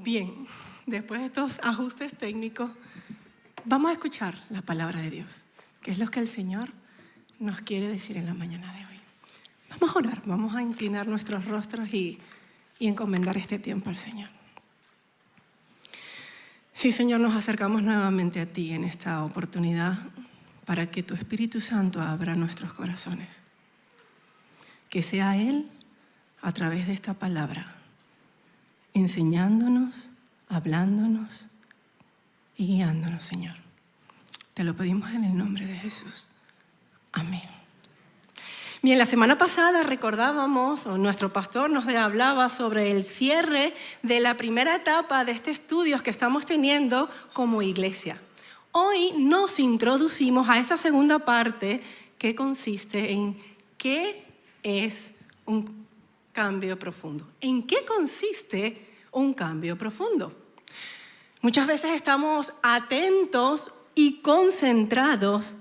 Bien, después de estos ajustes técnicos, vamos a escuchar la palabra de Dios, que es lo que el Señor nos quiere decir en la mañana de hoy. Vamos a orar, vamos a inclinar nuestros rostros y encomendar este tiempo al Señor. Sí, Señor, nos acercamos nuevamente a ti en esta oportunidad para que tu Espíritu Santo abra nuestros corazones. Que sea Él, a través de esta palabra, enseñándonos, hablándonos y guiándonos, Señor. Te lo pedimos en el nombre de Jesús. Amén. Bien, la semana pasada recordábamos, o nuestro pastor nos hablaba sobre el cierre de la primera etapa de estos estudios que estamos teniendo como iglesia. Hoy nos introducimos a esa segunda parte que consiste en qué es un cambio profundo. ¿En qué consiste un cambio profundo? Muchas veces estamos atentos y concentrados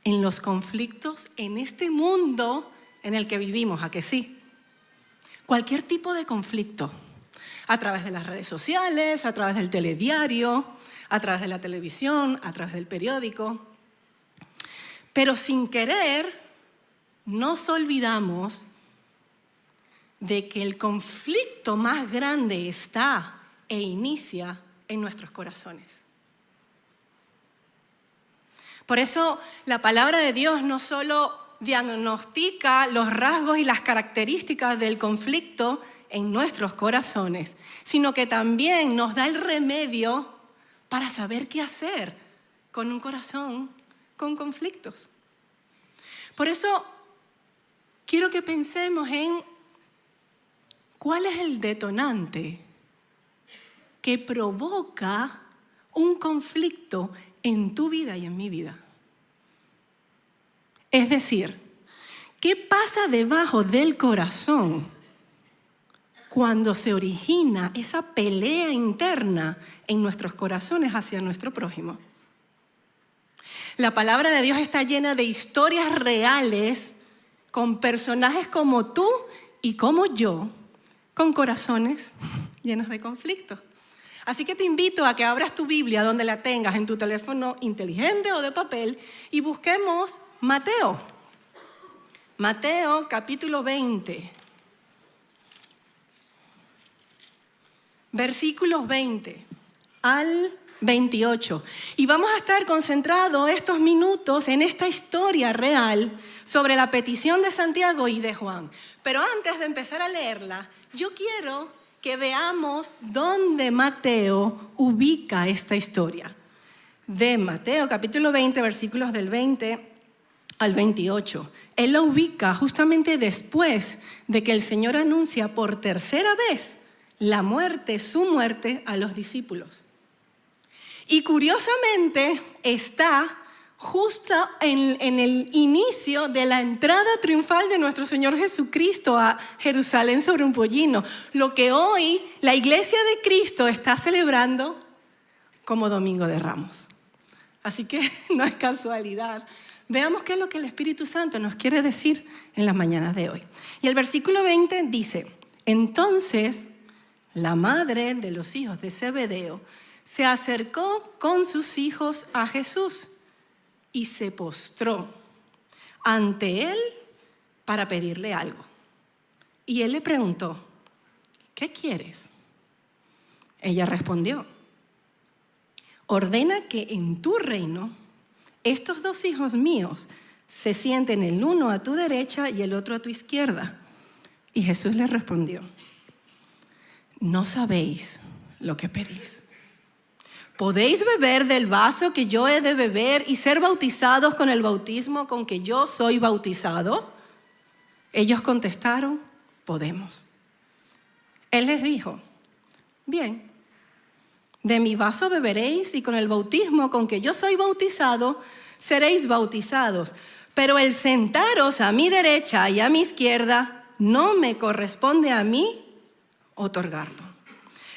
en los conflictos en este mundo en el que vivimos, ¿a que sí? Cualquier tipo de conflicto, a través de las redes sociales, a través del telediario, a través de la televisión, a través del periódico. Pero sin querer, nos olvidamos de que el conflicto más grande está e inicia en nuestros corazones. Por eso la palabra de Dios no solo diagnostica los rasgos y las características del conflicto en nuestros corazones, sino que también nos da el remedio para saber qué hacer con un corazón con conflictos. Por eso quiero que pensemos en cuál es el detonante que provoca un conflicto en tu vida y en mi vida. Es decir, ¿qué pasa debajo del corazón cuando se origina esa pelea interna en nuestros corazones hacia nuestro prójimo? La palabra de Dios está llena de historias reales con personajes como tú y como yo, con corazones llenos de conflictos. Así que te invito a que abras tu Biblia donde la tengas, en tu teléfono inteligente o de papel, y busquemos Mateo. Mateo capítulo 20. Versículos 20 al 28. Y vamos a estar concentrados estos minutos en esta historia real sobre la petición de Santiago y de Juan. Pero antes de empezar a leerla, yo quiero que veamos dónde Mateo ubica esta historia. De Mateo capítulo 20, versículos del 20 al 28. Él lo ubica justamente después de que el Señor anuncia por tercera vez su muerte a los discípulos. Y curiosamente está justo en el inicio de la entrada triunfal de nuestro Señor Jesucristo a Jerusalén sobre un pollino, lo que hoy la Iglesia de Cristo está celebrando como Domingo de Ramos. Así que no es casualidad. Veamos qué es lo que el Espíritu Santo nos quiere decir en las mañanas de hoy. Y el versículo 20 dice: entonces la madre de los hijos de Zebedeo se acercó con sus hijos a Jesús y se postró ante él para pedirle algo. Y él le preguntó: ¿qué quieres? Ella respondió: ordena que en tu reino estos dos hijos míos se sienten el uno a tu derecha y el otro a tu izquierda. Y Jesús le respondió: no sabéis lo que pedís. ¿Podéis beber del vaso que yo he de beber y ser bautizados con el bautismo con que yo soy bautizado? Ellos contestaron: podemos. Él les dijo: bien, de mi vaso beberéis y con el bautismo con que yo soy bautizado seréis bautizados. Pero el sentaros a mi derecha y a mi izquierda no me corresponde a mí otorgarlo,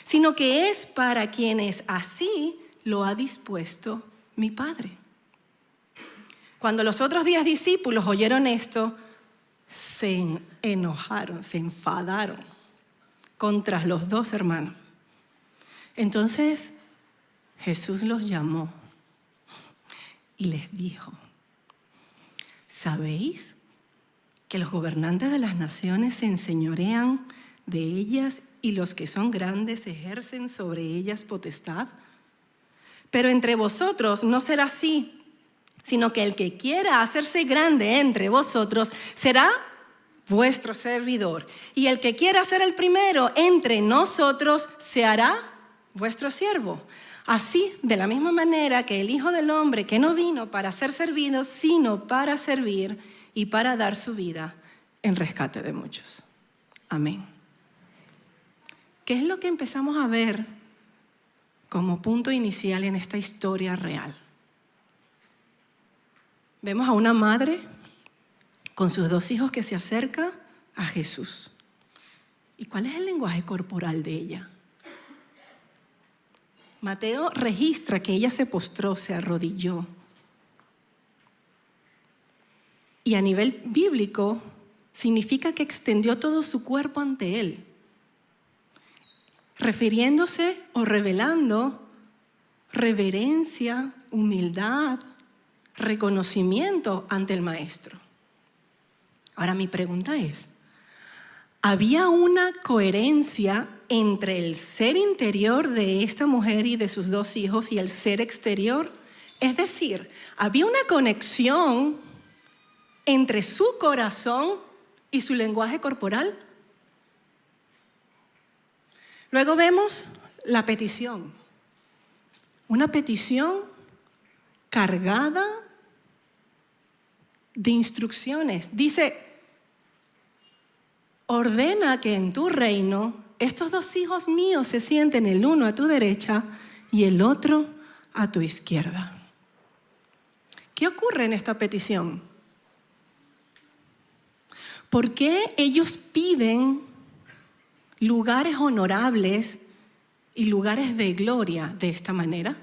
sino que es para quienes así lo ha dispuesto mi Padre. Cuando los otros 10 discípulos oyeron esto, se enojaron, se enfadaron contra los dos hermanos. Entonces Jesús los llamó y les dijo: ¿sabéis que los gobernantes de las naciones se enseñorean de ellas y los que son grandes ejercen sobre ellas potestad? Pero entre vosotros no será así, sino que el que quiera hacerse grande entre vosotros será vuestro servidor. Y el que quiera ser el primero entre nosotros se hará vuestro siervo. Así, de la misma manera que el Hijo del Hombre, que no vino para ser servido, sino para servir y para dar su vida en rescate de muchos. Amén. ¿Qué es lo que empezamos a ver como punto inicial en esta historia real? Vemos a una madre con sus 2 hijos que se acerca a Jesús. ¿Y cuál es el lenguaje corporal de ella? Mateo registra que ella se postró, se arrodilló. Y a nivel bíblico significa que extendió todo su cuerpo ante él, refiriéndose o revelando reverencia, humildad, reconocimiento ante el maestro. Ahora mi pregunta es, ¿había una coherencia entre el ser interior de esta mujer y de sus 2 hijos y el ser exterior? Es decir, ¿había una conexión entre su corazón y su lenguaje corporal? Luego vemos la petición. Una petición cargada de instrucciones. Dice: ordena que en tu reino estos 2 hijos míos se sienten el uno a tu derecha y el otro a tu izquierda. ¿Qué ocurre en esta petición? ¿Por qué ellos piden lugares honorables y lugares de gloria de esta manera?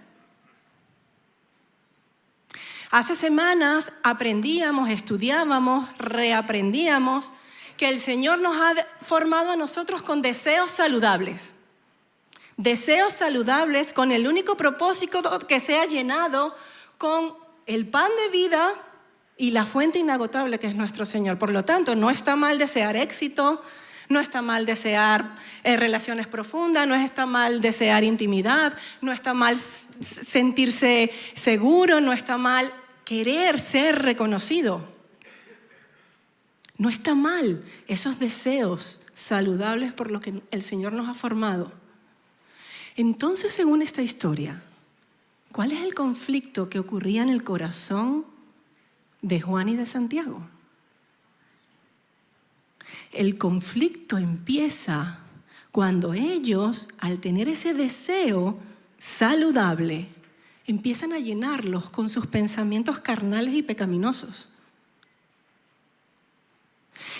Hace semanas aprendíamos, estudiábamos, reaprendíamos que el Señor nos ha formado a nosotros con deseos saludables. Deseos saludables con el único propósito que sea llenado con el pan de vida y la fuente inagotable que es nuestro Señor. Por lo tanto, no está mal desear éxito, no está mal desear relaciones profundas, no está mal desear intimidad, no está mal sentirse seguro, no está mal querer ser reconocido. No está mal esos deseos saludables por los que el Señor nos ha formado. Entonces, según esta historia, ¿cuál es el conflicto que ocurría en el corazón de Juan y de Santiago? El conflicto empieza cuando ellos, al tener ese deseo saludable, empiezan a llenarlos con sus pensamientos carnales y pecaminosos.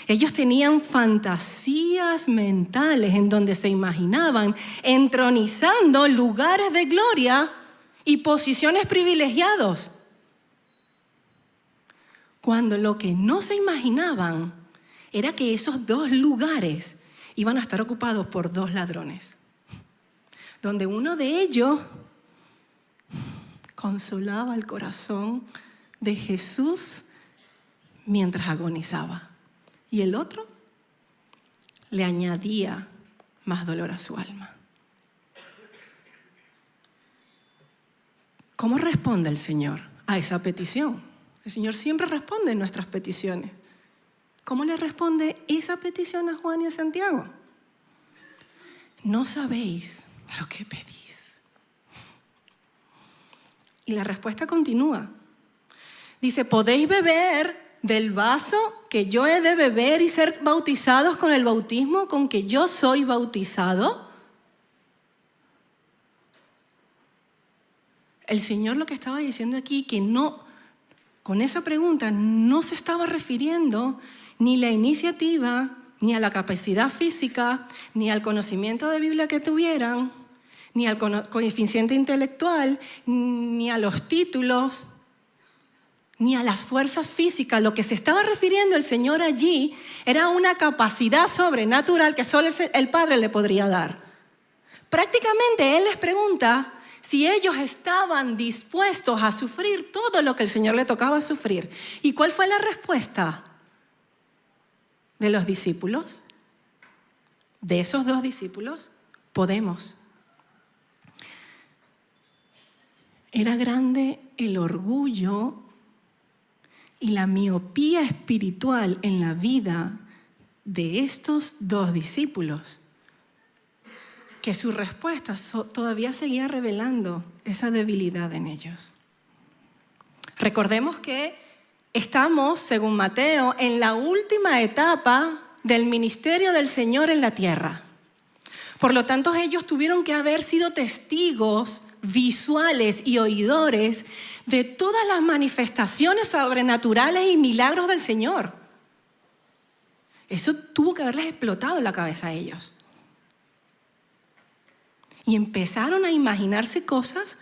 Ellos tenían fantasías mentales en donde se imaginaban entronizando lugares de gloria y posiciones privilegiados, cuando lo que no se imaginaban era que esos 2 lugares iban a estar ocupados por 2 ladrones, donde uno de ellos consolaba el corazón de Jesús mientras agonizaba. Y el otro le añadía más dolor a su alma. ¿Cómo responde el Señor a esa petición? El Señor siempre responde en nuestras peticiones. ¿Cómo le responde esa petición a Juan y a Santiago? No sabéis lo que pedís. Y la respuesta continúa. Dice: ¿podéis beber del vaso que yo he de beber y ser bautizados con el bautismo con que yo soy bautizado? El Señor lo que estaba diciendo aquí, que no, con esa pregunta no se estaba refiriendo ni a la iniciativa, ni a la capacidad física, ni al conocimiento de Biblia que tuvieran, ni al coeficiente intelectual, ni a los títulos, ni a las fuerzas físicas. Lo que se estaba refiriendo el Señor allí era una capacidad sobrenatural que solo el Padre le podría dar. Prácticamente Él les pregunta si ellos estaban dispuestos a sufrir todo lo que el Señor le tocaba sufrir. ¿Y cuál fue la respuesta de los discípulos? De esos 2 discípulos, podemos. Era grande el orgullo y la miopía espiritual en la vida de estos 2 discípulos, que su respuesta todavía seguía revelando esa debilidad en ellos. Recordemos que estamos, según Mateo, en la última etapa del ministerio del Señor en la tierra. Por lo tanto, ellos tuvieron que haber sido testigos visuales y oidores de todas las manifestaciones sobrenaturales y milagros del Señor. Eso tuvo que haberles explotado en la cabeza a ellos. Y empezaron a imaginarse cosas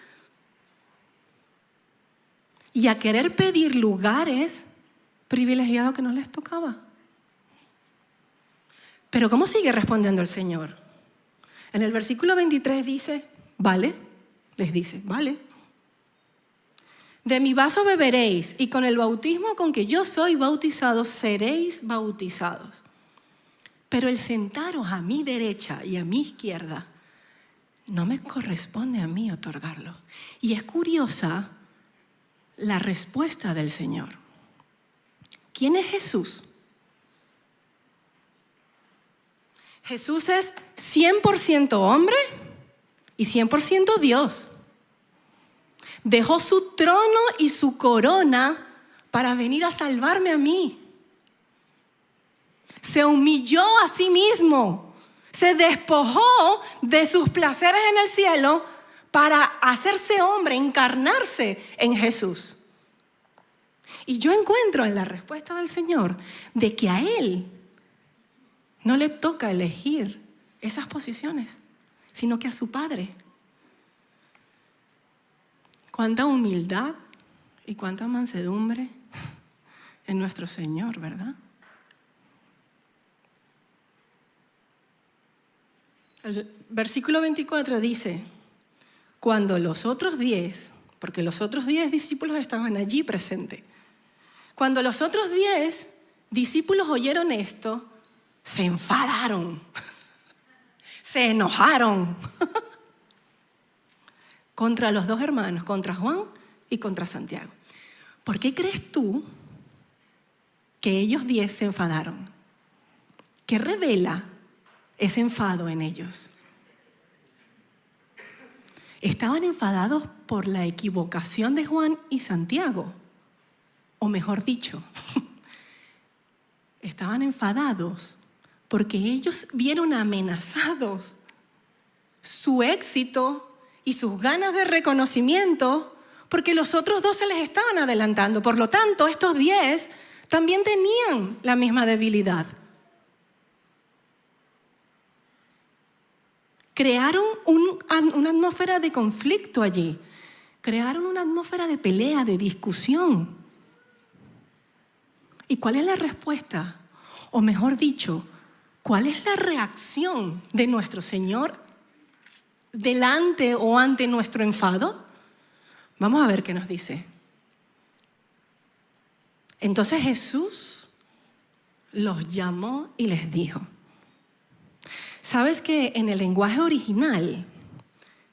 y a querer pedir lugares privilegiados que no les tocaba. Pero ¿cómo sigue respondiendo el Señor? En el versículo 23 dice, vale, les dice, vale. De mi vaso beberéis y con el bautismo con que yo soy bautizado seréis bautizados. Pero el sentaros a mi derecha y a mi izquierda no me corresponde a mí otorgarlo. Y es curiosa la respuesta del Señor. ¿Quién es Jesús? Jesús es 100% hombre y 100% Dios. Dejó su trono y su corona para venir a salvarme a mí. Se humilló a sí mismo. Se despojó de sus placeres en el cielo para hacerse hombre, encarnarse en Jesús. Y yo encuentro en la respuesta del Señor de que a Él no le toca elegir esas posiciones, sino que a su Padre. Cuánta humildad y cuánta mansedumbre en nuestro Señor, ¿verdad? El versículo 24 dice, cuando los otros 10, porque los otros 10 discípulos estaban allí presentes, cuando los otros 10 discípulos oyeron esto, se enfadaron, se enojaron contra los 2 hermanos, contra Juan y contra Santiago. ¿Por qué crees tú que ellos 10 se enfadaron? ¿Qué revela ese enfado en ellos? Estaban enfadados por la equivocación de Juan y Santiago, o mejor dicho, estaban enfadados porque ellos vieron amenazados su éxito y sus ganas de reconocimiento porque los otros 2 se les estaban adelantando. Por lo tanto, estos 10 también tenían la misma debilidad. Crearon una atmósfera de conflicto allí. Crearon una atmósfera de pelea, de discusión. ¿Y cuál es la respuesta? O mejor dicho, ¿cuál es la reacción de nuestro Señor delante o ante nuestro enfado? Vamos a ver qué nos dice. Entonces Jesús los llamó y les dijo. ¿Sabes que en el lenguaje original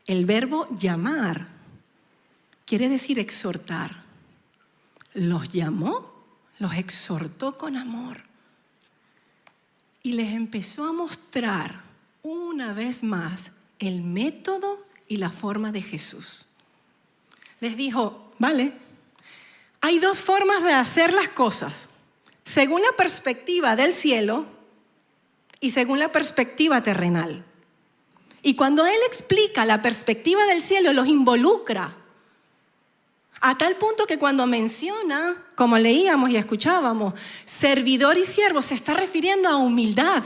el verbo llamar quiere decir exhortar? Los llamó, los exhortó con amor y les empezó a mostrar una vez más el método y la forma de Jesús. Les dijo, vale, hay 2 formas de hacer las cosas, según la perspectiva del cielo y según la perspectiva terrenal. Y cuando Él explica la perspectiva del cielo, los involucra. A tal punto que cuando menciona, como leíamos y escuchábamos, servidor y siervo, se está refiriendo a humildad.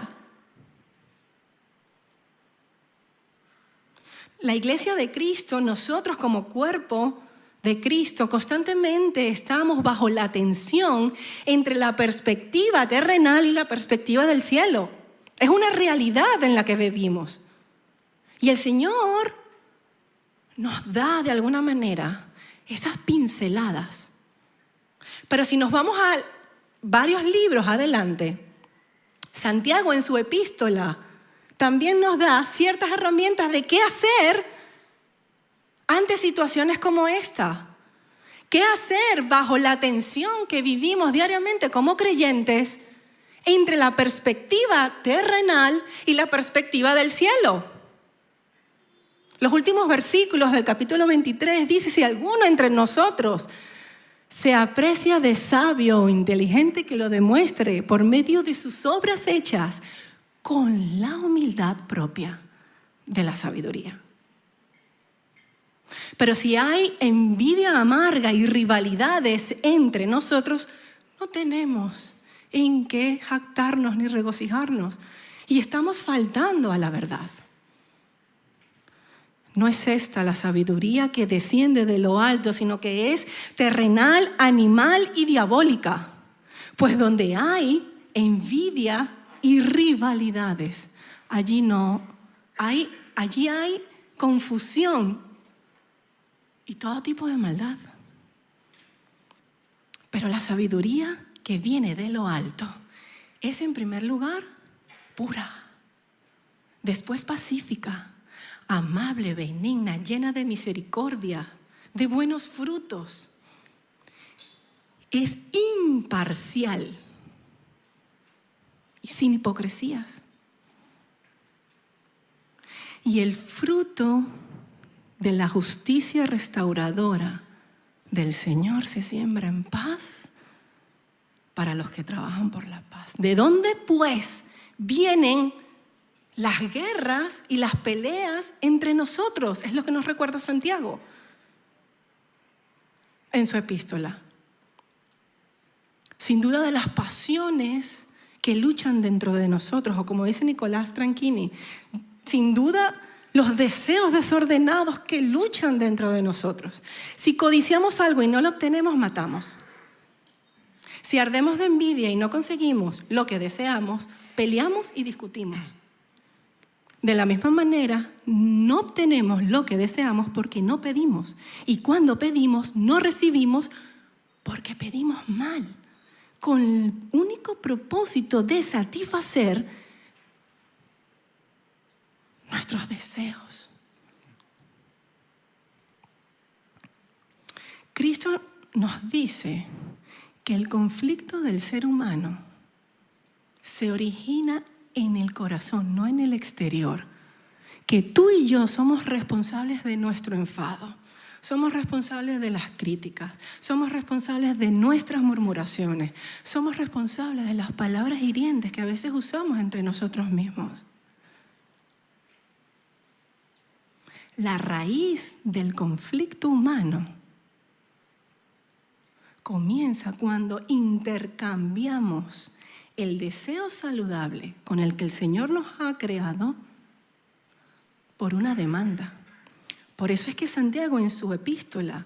La iglesia de Cristo, nosotros como cuerpo de Cristo, constantemente estamos bajo la tensión entre la perspectiva terrenal y la perspectiva del cielo. Es una realidad en la que vivimos. Y el Señor nos da de alguna manera esas pinceladas. Pero si nos vamos a varios libros adelante, Santiago en su epístola también nos da ciertas herramientas de qué hacer ante situaciones como esta. ¿Qué hacer bajo la tensión que vivimos diariamente como creyentes entre la perspectiva terrenal y la perspectiva del cielo? Los últimos versículos del capítulo 23 dice: si alguno entre nosotros se aprecia de sabio o inteligente, que lo demuestre por medio de sus obras hechas con la humildad propia de la sabiduría. Pero si hay envidia amarga y rivalidades entre nosotros, no tenemos en qué jactarnos ni regocijarnos. Y estamos faltando a la verdad. No es esta la sabiduría que desciende de lo alto, sino que es terrenal, animal y diabólica. Pues donde hay envidia y rivalidades, allí hay confusión y todo tipo de maldad. Pero la sabiduría que viene de lo alto es, en primer lugar, pura, después pacífica, amable, benigna, llena de misericordia, de buenos frutos. Es imparcial y sin hipocresías. Y el fruto de la justicia restauradora del Señor se siembra en paz para los que trabajan por la paz. ¿De dónde, pues, vienen las guerras y las peleas entre nosotros? Es lo que nos recuerda Santiago en su epístola. Sin duda, de las pasiones que luchan dentro de nosotros, o como dice Nicolás Tranchini, sin duda los deseos desordenados que luchan dentro de nosotros. Si codiciamos algo y no lo obtenemos, matamos. Si ardemos de envidia y no conseguimos lo que deseamos, peleamos y discutimos. De la misma manera, no obtenemos lo que deseamos porque no pedimos. Y cuando pedimos, no recibimos porque pedimos mal, con el único propósito de satisfacer nuestros deseos. Cristo nos dice que el conflicto del ser humano se origina en el corazón, no en el exterior. Que tú y yo somos responsables de nuestro enfado, somos responsables de las críticas, somos responsables de nuestras murmuraciones, somos responsables de las palabras hirientes que a veces usamos entre nosotros mismos. La raíz del conflicto humano comienza cuando intercambiamos el deseo saludable con el que el Señor nos ha creado por una demanda. Por eso es que Santiago en su epístola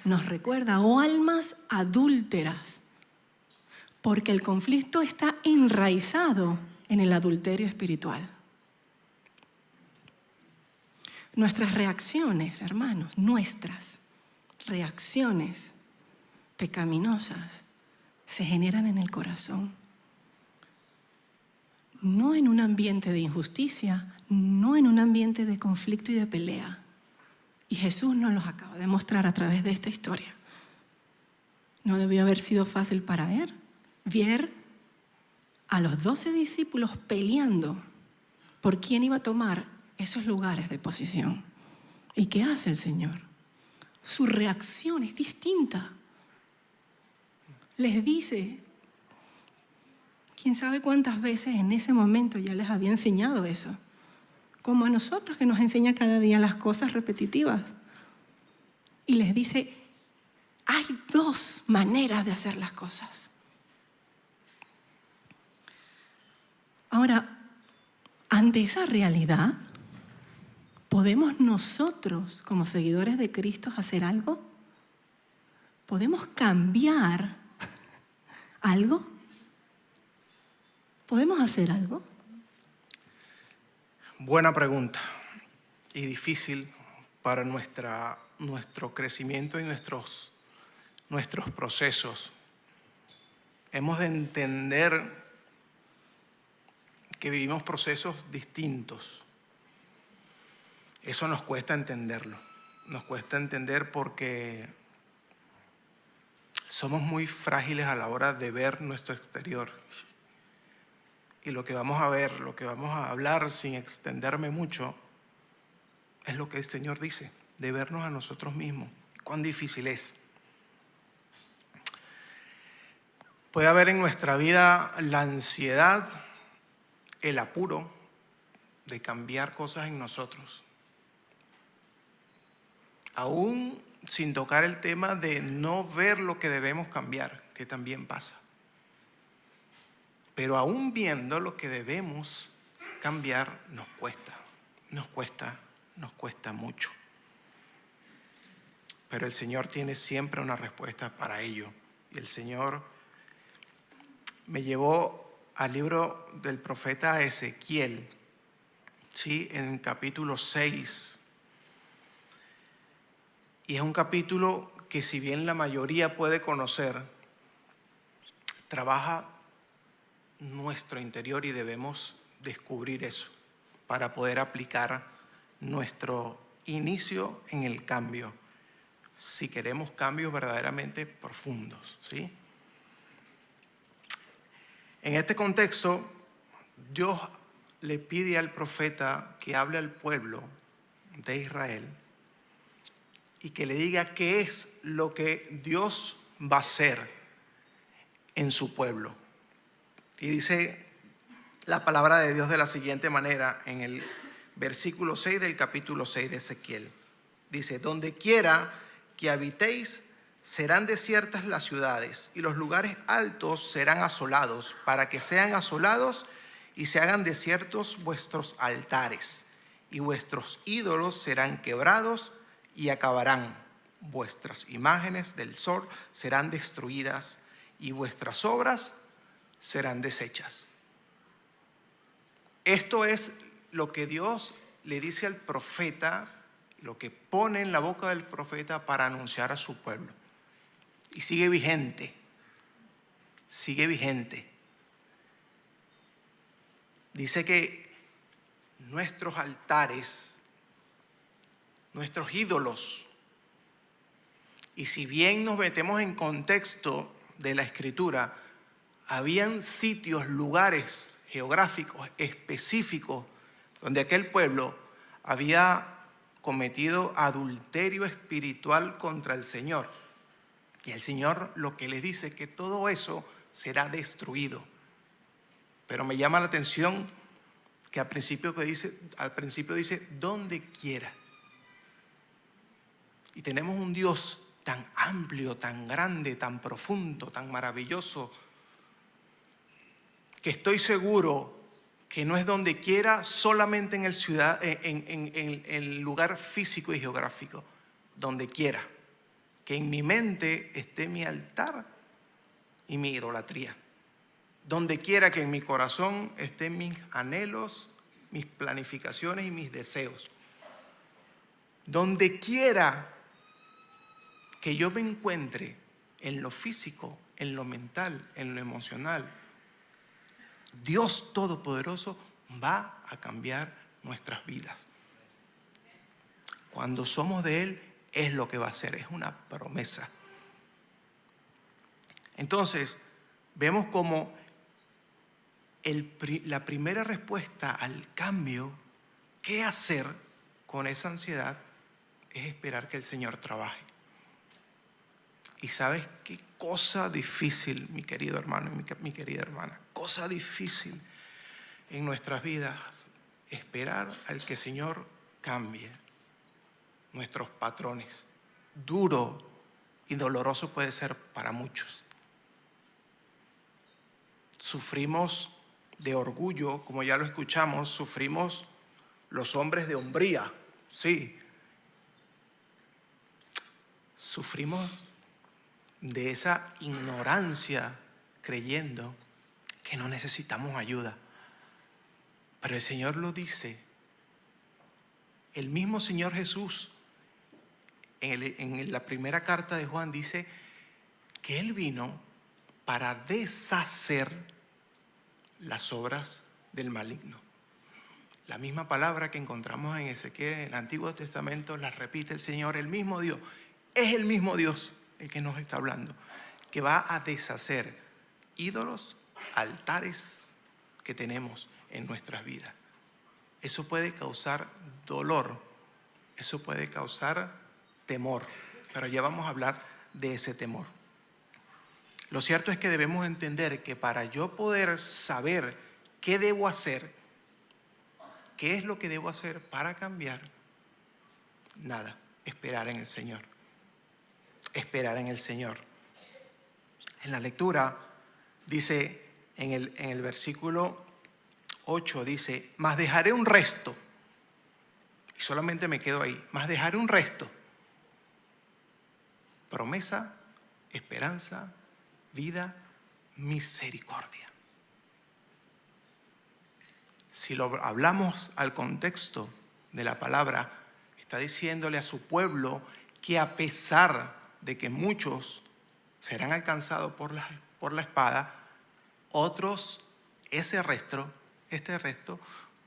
nos recuerda: oh almas adúlteras, porque el conflicto está enraizado en el adulterio espiritual. Nuestras reacciones, hermanos, nuestras reacciones pecaminosas se generan en el corazón. No en un ambiente de injusticia, no en un ambiente de conflicto y de pelea. Y Jesús nos los acaba de mostrar a través de esta historia. No debió haber sido fácil para él ver a los 12 discípulos peleando por quién iba a tomar esos lugares de posición. ¿Y qué hace el Señor? Su reacción es distinta. Les dice, quién sabe cuántas veces en ese momento ya les había enseñado eso. Como a nosotros, que nos enseña cada día las cosas repetitivas. Y les dice, hay dos maneras de hacer las cosas. Ahora, ante esa realidad, ¿podemos nosotros, como seguidores de Cristo, hacer algo? ¿Podemos cambiar algo? ¿Podemos hacer algo? Buena pregunta. y difícil para nuestro crecimiento y nuestros procesos. Hemos de entender que vivimos procesos distintos. Eso nos cuesta entenderlo. Nos cuesta entender porque somos muy frágiles a la hora de ver nuestro exterior. Y lo que vamos a ver, lo que vamos a hablar sin extenderme mucho, es lo que el Señor dice, de vernos a nosotros mismos. Cuán difícil es. Puede haber en nuestra vida la ansiedad, el apuro de cambiar cosas en nosotros. Aún sin tocar el tema de no ver lo que debemos cambiar, que también pasa. Pero aún viendo lo que debemos cambiar, nos cuesta mucho. Pero el Señor tiene siempre una respuesta para ello. Y el Señor me llevó al libro del profeta Ezequiel, ¿sí? En capítulo 6. Y es un capítulo que, si bien la mayoría puede conocer, trabaja nuestro interior y debemos descubrir eso para poder aplicar nuestro inicio en el cambio, si queremos cambios verdaderamente profundos, ¿sí? En este contexto, Dios le pide al profeta que hable al pueblo de Israel y que le diga qué es lo que Dios va a hacer en su pueblo. Y dice la palabra de Dios de la siguiente manera en el versículo 6 del capítulo 6 de Ezequiel. Dice: donde quiera que habitéis, serán desiertas las ciudades, y los lugares altos serán asolados, para que sean asolados y se hagan desiertos vuestros altares, y vuestros ídolos serán quebrados y acabarán. Vuestras imágenes del sol serán destruidas, y vuestras obras serán deshechas. Esto es lo que Dios le dice al profeta, lo que pone en la boca del profeta para anunciar a su pueblo. Y sigue vigente. Dice que nuestros altares, nuestros ídolos, y si bien nos metemos en contexto de la Escritura, habían sitios, lugares geográficos específicos donde aquel pueblo había cometido adulterio espiritual contra el Señor. Y el Señor lo que les dice es que todo eso será destruido. Pero me llama la atención que al principio dice donde quiera. Y tenemos un Dios tan amplio, tan grande, tan profundo, tan maravilloso, que estoy seguro que no es donde quiera solamente en el lugar físico y geográfico, donde quiera. Que en mi mente esté mi altar y mi idolatría. Donde quiera que en mi corazón estén mis anhelos, mis planificaciones y mis deseos. Donde quiera que yo me encuentre, en lo físico, en lo mental, en lo emocional, Dios Todopoderoso va a cambiar nuestras vidas. Cuando somos de Él, es lo que va a hacer, es una promesa. Entonces, vemos como la primera respuesta al cambio, ¿qué hacer con esa ansiedad? Es esperar que el Señor trabaje. Y ¿sabes qué cosa difícil, mi querido hermano y mi querida hermana? Cosa difícil en nuestras vidas, esperar al que el Señor cambie nuestros patrones. Duro y doloroso puede ser para muchos. Sufrimos de orgullo, como ya lo escuchamos, sufrimos los hombres de hombría, sí. Sufrimos de esa ignorancia creyendo que no necesitamos ayuda. Pero el Señor lo dice. El mismo Señor Jesús en la primera carta de Juan dice que Él vino para deshacer las obras del maligno. La misma palabra que encontramos en Ezequiel, en el Antiguo Testamento, la repite el Señor, el mismo Dios. Es el mismo Dios el que nos está hablando, que va a deshacer ídolos, altares que tenemos en nuestras vidas. Eso puede causar dolor, eso puede causar temor, pero ya vamos a hablar de ese temor. Lo cierto es que debemos entender que para yo poder saber qué debo hacer, qué es lo que debo hacer para cambiar, nada, esperar en el Señor. Esperar en el Señor. En la lectura dice, en el versículo 8 dice, mas dejaré un resto. Y solamente me quedo ahí. Mas dejaré un resto. Promesa, esperanza, vida, misericordia. Si lo hablamos al contexto de la palabra, está diciéndole a su pueblo que a pesar de que muchos serán alcanzados por la espada, otros, este resto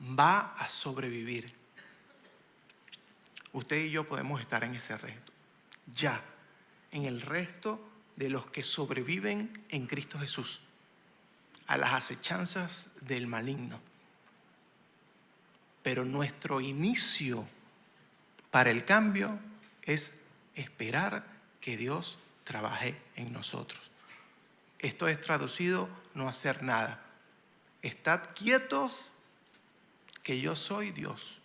va a sobrevivir. Usted y yo podemos estar en ese resto, ya, en el resto de los que sobreviven en Cristo Jesús, a las acechanzas del maligno. Pero nuestro inicio para el cambio es esperar que Dios trabaje en nosotros. Esto es traducido no hacer nada. Estad quietos que yo soy Dios.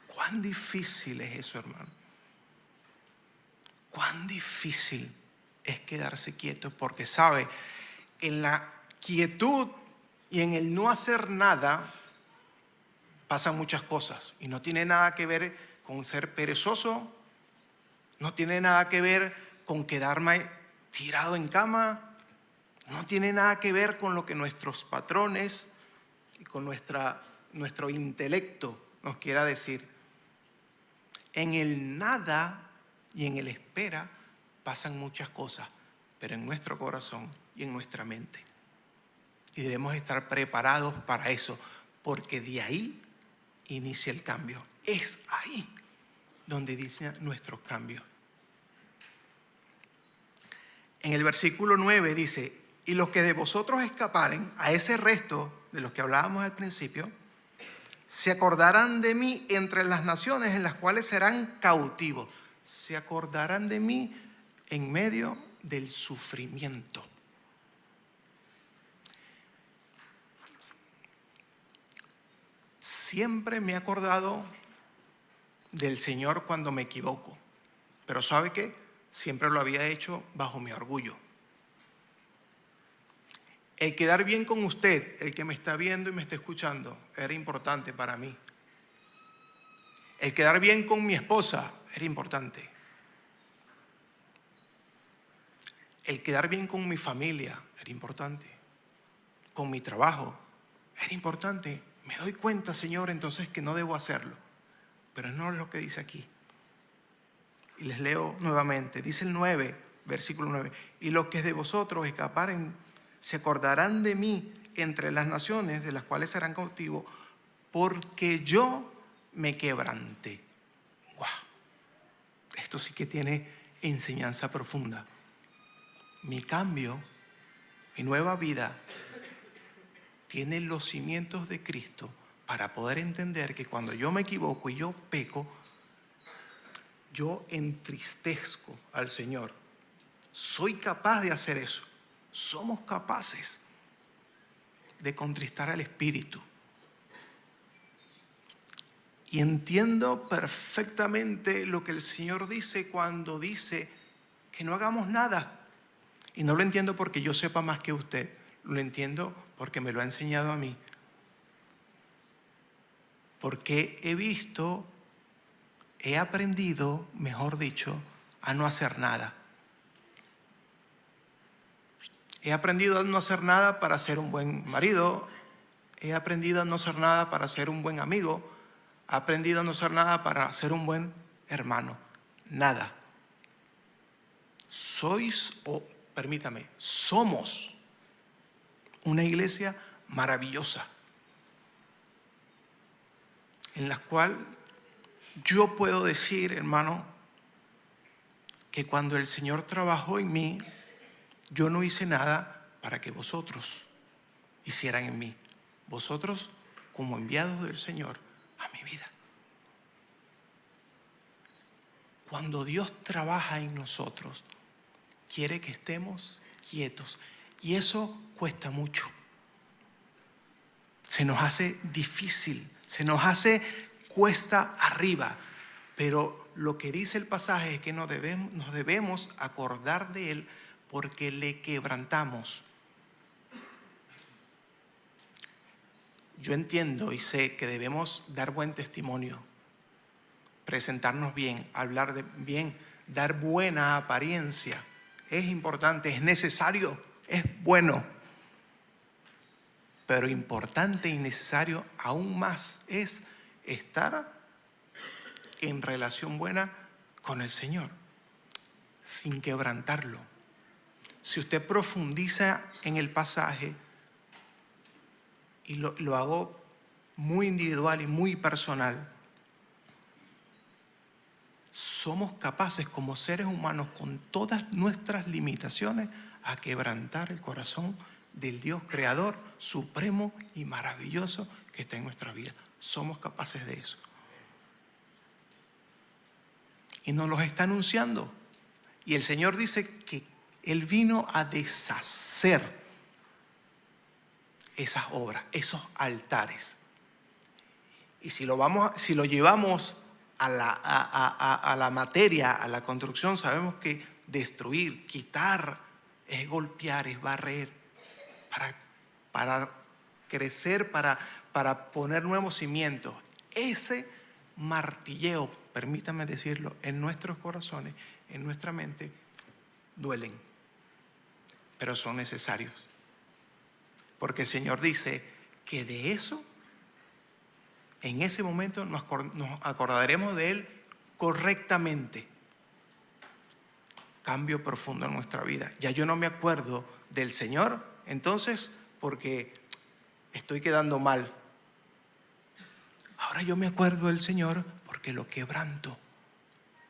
¿Cuán difícil es eso, hermano? ¿Cuán difícil es quedarse quieto? Porque sabe, en la quietud y en el no hacer nada pasan muchas cosas. Y no tiene nada que ver con ser perezoso, no tiene nada que ver con quedarme tirado en cama, no tiene nada que ver con lo que nuestros patrones y con nuestro intelecto nos quiera decir. En el nada y en el espera pasan muchas cosas, pero en nuestro corazón y en nuestra mente. Y debemos estar preparados para eso, porque de ahí inicia el cambio. Es ahí donde inician nuestros cambios. En el versículo 9 dice, y los que de vosotros escaparen a ese resto de los que hablábamos al principio, se acordarán de mí entre las naciones en las cuales serán cautivos. Se acordarán de mí en medio del sufrimiento. Siempre me he acordado del Señor cuando me equivoco, pero ¿sabe qué? Siempre lo había hecho bajo mi orgullo. El quedar bien con usted, el que me está viendo y me está escuchando, era importante para mí. El quedar bien con mi esposa era importante. El quedar bien con mi familia era importante. Con mi trabajo era importante. Me doy cuenta, Señor, entonces que no debo hacerlo. Pero no es lo que dice aquí. Y les leo nuevamente. Dice el 9, versículo 9. Y los que de vosotros escaparen se acordarán de mí entre las naciones de las cuales serán cautivos, porque yo me quebranté. ¡Wow! Esto sí que tiene enseñanza profunda. Mi cambio, mi nueva vida, tiene los cimientos de Cristo para poder entender que cuando yo me equivoco y yo peco, yo entristezco al Señor. Soy capaz de hacer eso. Somos capaces de contristar al Espíritu. Y entiendo perfectamente lo que el Señor dice cuando dice que no hagamos nada. Y no lo entiendo porque yo sepa más que usted. Lo entiendo porque me lo ha enseñado a mí. Porque he aprendido, mejor dicho, a no hacer nada. He aprendido a no hacer nada para ser un buen marido. He aprendido a no hacer nada para ser un buen amigo. ha aprendido a no ser nada para ser un buen hermano. Nada. Somos una iglesia maravillosa, en la cual yo puedo decir, hermano, que cuando el Señor trabajó en mí, yo no hice nada para que vosotros hicieran en mí. Vosotros como enviados del Señor a mi vida. Cuando Dios trabaja en nosotros, quiere que estemos quietos. Y eso cuesta mucho. Se nos hace difícil, se nos hace cuesta arriba. Pero lo que dice el pasaje es que nos debemos acordar de Él porque le quebrantamos. Yo entiendo y sé que debemos dar buen testimonio, presentarnos bien, hablar bien, dar buena apariencia. Es importante, es necesario, es bueno. Pero importante y necesario aún más es estar en relación buena con el Señor, sin quebrantarlo. Si usted profundiza en el pasaje, y lo hago muy individual y muy personal, somos capaces como seres humanos con todas nuestras limitaciones a quebrantar el corazón del Dios creador, supremo y maravilloso que está en nuestra vida. Somos capaces de eso. Y nos los está anunciando. Y el Señor dice que Él vino a deshacer esas obras, esos altares. Y si lo llevamos a la materia, a la construcción, sabemos que destruir, quitar, es golpear, es barrer, para crecer, para poner nuevos cimientos. Ese martilleo, permítame decirlo, en nuestros corazones, en nuestra mente, duelen, pero son necesarios. Porque el Señor dice que de eso, en ese momento nos acordaremos de Él correctamente. Cambio profundo en nuestra vida. Ya yo no me acuerdo del Señor, entonces, porque estoy quedando mal. Ahora yo me acuerdo del Señor porque lo quebranto.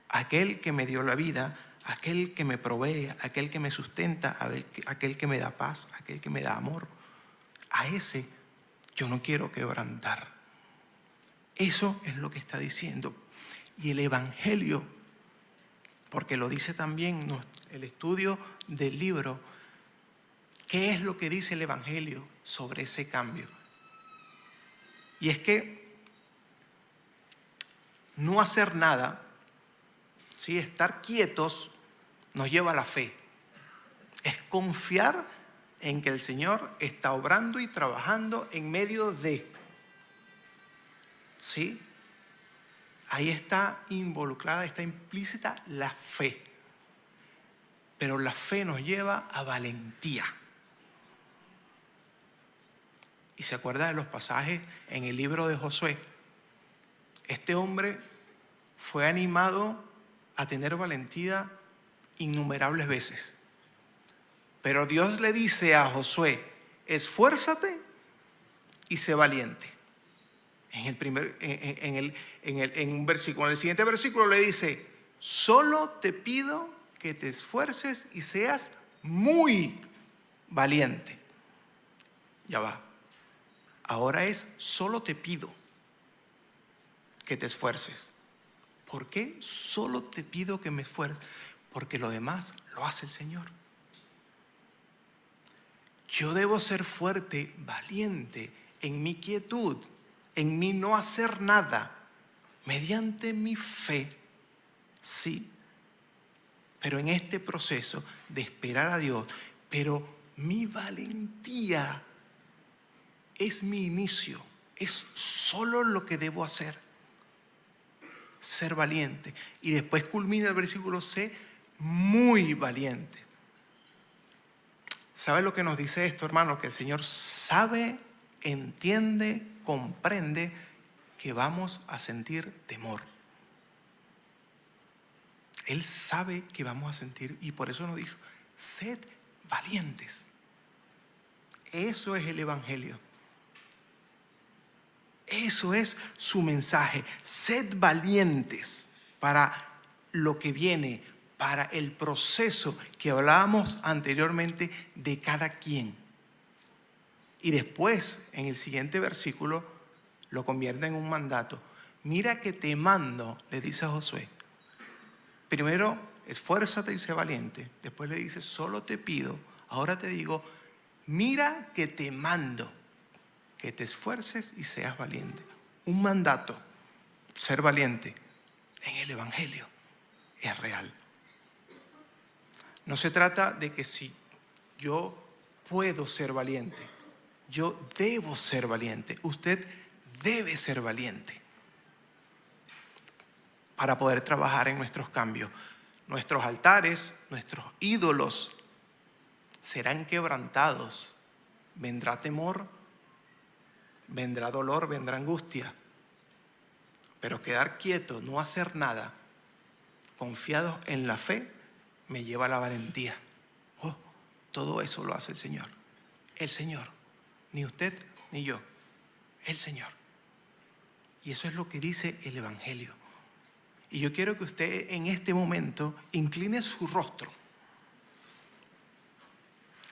Aquel que me dio la vida, aquel que me provee, aquel que me sustenta, aquel que me da paz, aquel que me da amor. A ese yo no quiero quebrantar. Eso es lo que está diciendo. Y el Evangelio, porque lo dice también el estudio del libro, ¿qué es lo que dice el Evangelio sobre ese cambio? Y es que no hacer nada, ¿sí? Estar quietos, nos lleva a la fe. Es confiar en que el Señor está obrando y trabajando en medio de. ¿Sí? Ahí está involucrada, está implícita la fe. Pero la fe nos lleva a valentía. Y se acuerda de los pasajes en el libro de Josué. Este hombre fue animado a tener valentía innumerables veces. Pero Dios le dice a Josué, esfuérzate y sé valiente. En un versículo, en el siguiente versículo le dice, solo te pido que te esfuerces y seas muy valiente. Ya va. Ahora es, solo te pido que te esfuerces. ¿Por qué solo te pido que me esfuerces? Porque lo demás lo hace el Señor. Yo debo ser fuerte, valiente en mi quietud, en mi no hacer nada, mediante mi fe, sí. Pero en este proceso de esperar a Dios, pero mi valentía es mi inicio, es solo lo que debo hacer, ser valiente. Y después culmina el versículo C, muy valiente. ¿Sabe lo que nos dice esto, hermano? Que el Señor sabe, entiende, comprende que vamos a sentir temor. Él sabe que vamos a sentir, y por eso nos dijo, sed valientes. Eso es el Evangelio. Eso es su mensaje. Sed valientes para lo que viene, para el proceso que hablábamos anteriormente de cada quien. Y después, en el siguiente versículo, lo convierte en un mandato. Mira que te mando, le dice a Josué. Primero, esfuérzate y sé valiente. Después le dice, solo te pido, ahora te digo, mira que te mando, que te esfuerces y seas valiente. Un mandato, ser valiente, en el Evangelio es real. No se trata de que si yo puedo ser valiente, yo debo ser valiente. Usted debe ser valiente para poder trabajar en nuestros cambios. Nuestros altares, nuestros ídolos serán quebrantados. Vendrá temor, vendrá dolor, vendrá angustia. Pero quedar quieto, no hacer nada, confiados en la fe, me lleva a la valentía. Oh, todo eso lo hace el Señor. El Señor. Ni usted ni yo. El Señor. Y eso es lo que dice el Evangelio. Y yo quiero que usted en este momento incline su rostro.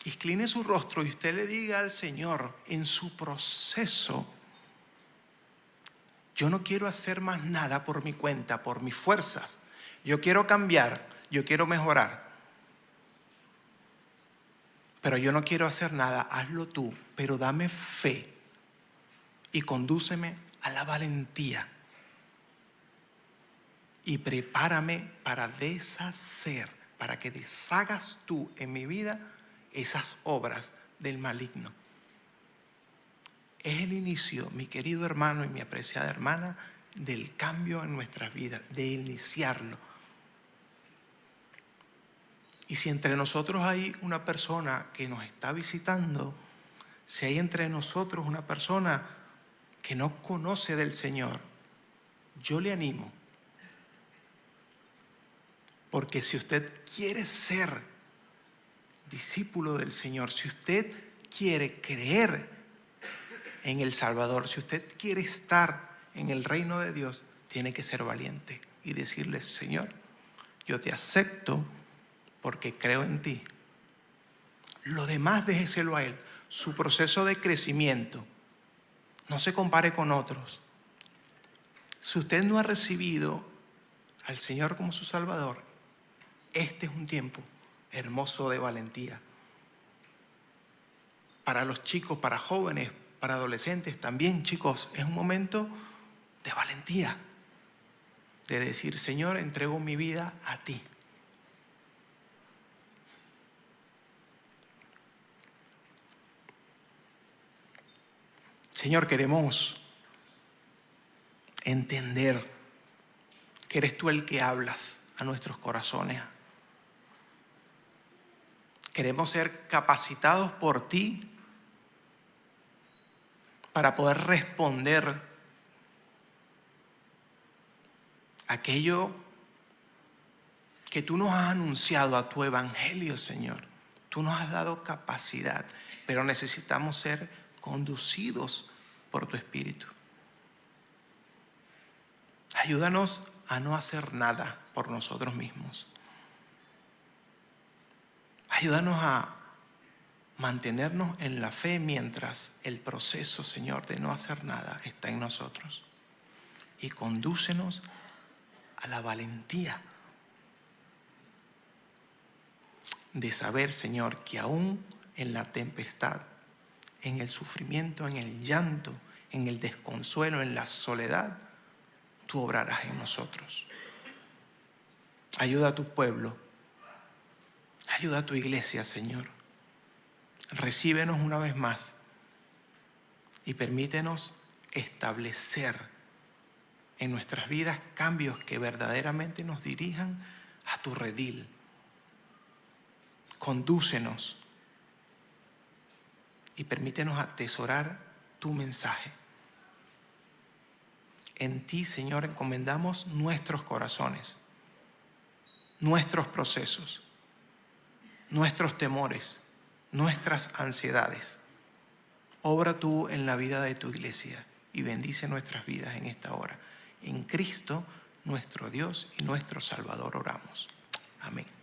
Incline su rostro y usted le diga al Señor en su proceso, yo no quiero hacer más nada por mi cuenta, por mis fuerzas. Yo quiero cambiar, yo quiero mejorar. Pero yo no quiero hacer nada, hazlo tú, pero dame fe y condúceme a la valentía. Y prepárame para deshacer, para que deshagas tú en mi vida esas obras del maligno. Es el inicio, mi querido hermano y mi apreciada hermana, del cambio en nuestras vidas, de iniciarlo. Y si entre nosotros hay una persona que nos está visitando, si hay entre nosotros una persona que no conoce del Señor, yo le animo. Porque si usted quiere ser discípulo del Señor, si usted quiere creer en el Salvador, si usted quiere estar en el reino de Dios, tiene que ser valiente y decirle, Señor, yo te acepto porque creo en ti. Lo demás déjeselo a Él. Su proceso de crecimiento, no se compare con otros. Si usted no ha recibido al Señor como su Salvador, este es un tiempo hermoso de valentía. Para los chicos, para jóvenes, para adolescentes también, chicos, es un momento de valentía. De decir, Señor, entrego mi vida a ti. Señor, queremos entender que eres tú el que hablas a nuestros corazones. Queremos ser capacitados por ti para poder responder aquello que tú nos has anunciado a tu evangelio, Señor. Tú nos has dado capacidad, pero necesitamos ser conducidos por tu Espíritu. Ayúdanos a no hacer nada por nosotros mismos. Ayúdanos a mantenernos en la fe mientras el proceso, Señor, de no hacer nada está en nosotros. Y condúcenos a la valentía de saber, Señor, que aún en la tempestad, en el sufrimiento, en el llanto, en el desconsuelo, en la soledad, tú obrarás en nosotros. Ayuda a tu pueblo. Ayuda a tu iglesia, Señor. Recíbenos una vez más y permítenos establecer en nuestras vidas cambios que verdaderamente nos dirijan a tu redil. Condúcenos y permítenos atesorar tu mensaje. En ti, Señor, encomendamos nuestros corazones, nuestros procesos, nuestros temores, nuestras ansiedades. Obra tú en la vida de tu iglesia y bendice nuestras vidas en esta hora. En Cristo, nuestro Dios y nuestro Salvador, oramos. Amén.